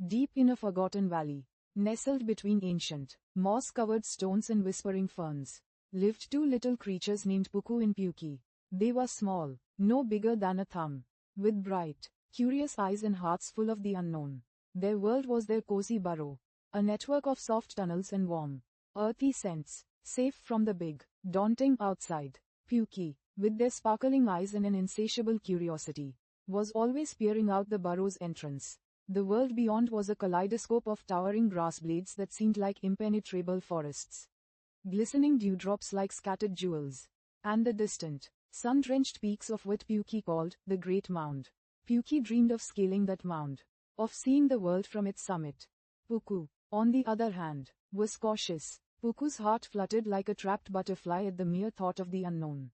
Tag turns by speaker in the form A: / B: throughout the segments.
A: deep in a forgotten valley, nestled between ancient, moss-covered stones and whispering ferns, lived two little creatures named Puku and Puki. They were small, no bigger than a thumb, with bright, curious eyes and hearts full of the unknown. Their world was their cozy burrow, a network of soft tunnels and warm, earthy scents, safe from the big, daunting outside. Puki, with their sparkling eyes and an insatiable curiosity, was always peering out the burrow's entrance. The world beyond was a kaleidoscope of towering grass blades that seemed like impenetrable forests, glistening dewdrops like scattered jewels, and the distant, sun-drenched peaks of what Puki called the Great Mound. Puki dreamed of scaling that mound, of seeing the world from its summit. Puku, on the other hand, was cautious. Puku's heart fluttered like a trapped butterfly at the mere thought of the unknown.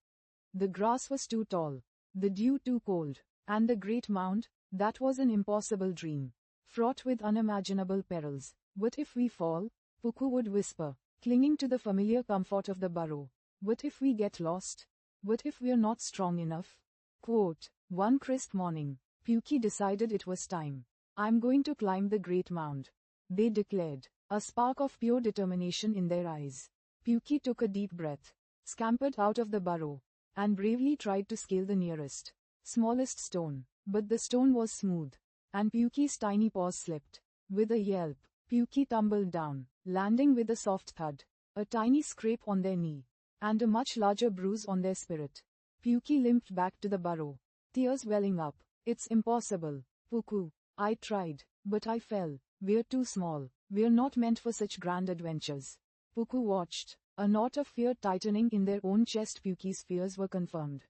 A: The grass was too tall, the dew too cold, and the great mound, that was an impossible dream, fraught with unimaginable perils. What if we fall? Puku would whisper, clinging to the familiar comfort of the burrow. What if we get lost? What if we're not strong enough? Quote, one crisp morning, Puki decided it was time. I'm going to climb the great mound, they declared, a spark of pure determination in their eyes. Puki took a deep breath, scampered out of the burrow, and bravely tried to scale the nearest, smallest stone. But the stone was smooth, and Puki's tiny paws slipped. With a yelp, Puki tumbled down, landing with a soft thud, a tiny scrape on their knee, and a much larger bruise on their spirit. Puki limped back to the burrow, tears welling up. It's impossible, Puku. I tried, but I fell. We're too small. We're not meant for such grand adventures. Puku watched, a knot of fear tightening in their own chest. Puki's fears were confirmed.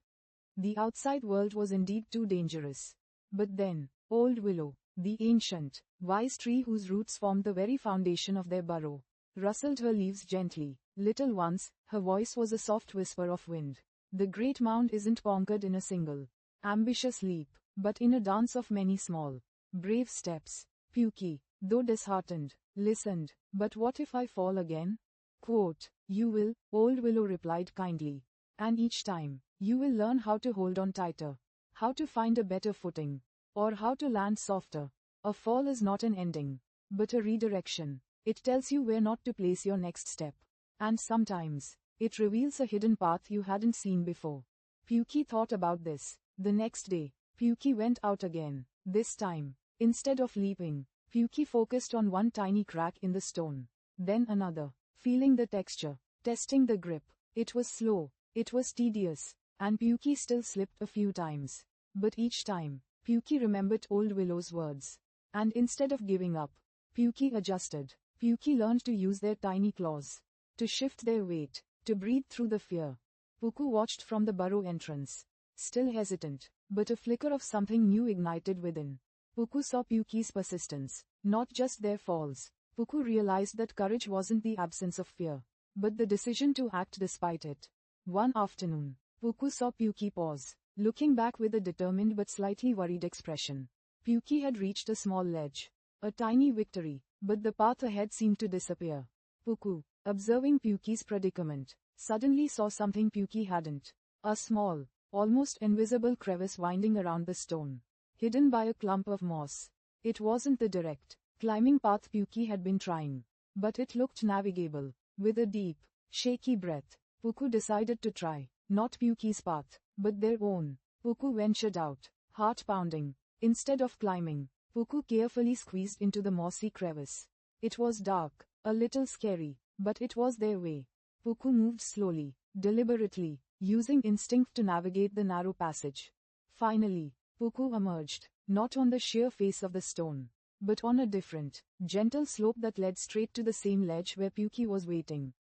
A: The outside world was indeed too dangerous. But then, Old Willow, the ancient, wise tree whose roots formed the very foundation of their burrow, rustled her leaves gently. Little ones, her voice was a soft whisper of wind. The great mound isn't conquered in a single, ambitious leap, but in a dance of many small, brave steps. Puki, though disheartened, listened. But what if I fall again? Quote, you will, Old Willow replied kindly. And each time, you will learn how to hold on tighter, how to find a better footing, or how to land softer. A fall is not an ending, but a redirection. It tells you where not to place your next step. And sometimes, it reveals a hidden path you hadn't seen before. Puki thought about this. The next day, Puki went out again. This time, instead of leaping, Puki focused on one tiny crack in the stone. Then another, feeling the texture, testing the grip. It was slow, it was tedious, and Puki still slipped a few times. But each time, Puki remembered Old Willow's words. And instead of giving up, Puki adjusted. Puki learned to use their tiny claws, to shift their weight, to breathe through the fear. Puku watched from the burrow entrance, still hesitant, but a flicker of something new ignited within. Puku saw Puki's persistence, not just their falls. Puku realized that courage wasn't the absence of fear, but the decision to act despite it. One afternoon, Puku saw Puki pause, looking back with a determined but slightly worried expression. Puki had reached a small ledge, a tiny victory, but the path ahead seemed to disappear. Puku, observing Puki's predicament, suddenly saw something Puki hadn't. A small, almost invisible crevice winding around the stone, hidden by a clump of moss. It wasn't the direct, climbing path Puki had been trying, but it looked navigable. With a deep, shaky breath, Puku decided to try, not Puki's path, but their own. Puku ventured out, heart pounding. Instead of climbing, Puku carefully squeezed into the mossy crevice. It was dark, a little scary, but it was their way. Puku moved slowly, deliberately, using instinct to navigate the narrow passage. Finally, Puku emerged, not on the sheer face of the stone, but on a different, gentle slope that led straight to the same ledge where Puki was waiting.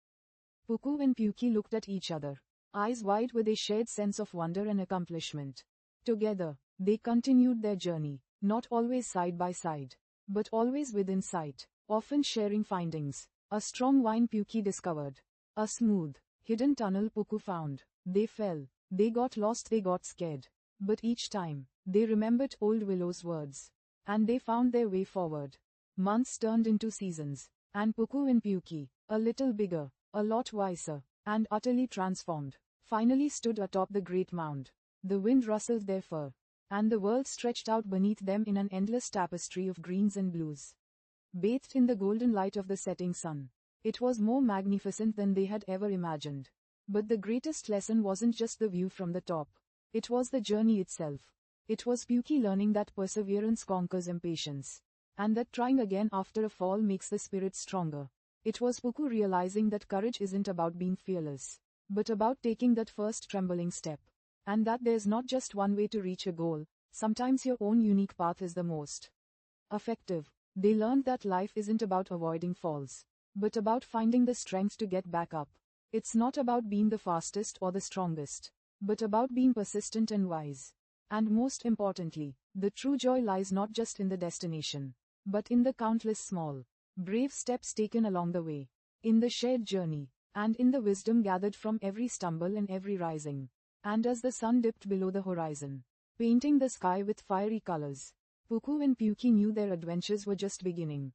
A: Puku and Puki looked at each other, eyes wide with a shared sense of wonder and accomplishment. Together, they continued their journey, not always side by side, but always within sight, often sharing findings. A strong vine Puki discovered, a smooth, hidden tunnel Puku found. They fell, they got lost, they got scared. But each time, they remembered Old Willow's words, and they found their way forward. Months turned into seasons, and Puku and Puki, a little bigger, a lot wiser, and utterly transformed, finally stood atop the great mound. The wind rustled their fur, and the world stretched out beneath them in an endless tapestry of greens and blues. bathed in the golden light of the setting sun. It was more magnificent than they had ever imagined. But the greatest lesson wasn't just the view from the top. It was the journey itself. It was Puki learning that perseverance conquers impatience, and that trying again after a fall makes the spirit stronger. It was Puku realizing that courage isn't about being fearless, but about taking that first trembling step. And that there's not just one way to reach a goal, sometimes your own unique path is the most effective. They learned that life isn't about avoiding falls, but about finding the strength to get back up. It's not about being the fastest or the strongest, but about being persistent and wise. And most importantly, the true joy lies not just in the destination, but in the countless small, brave steps taken along the way, in the shared journey, and in the wisdom gathered from every stumble and every rising. And as the sun dipped below the horizon, painting the sky with fiery colors, Puku and Puki knew their adventures were just beginning.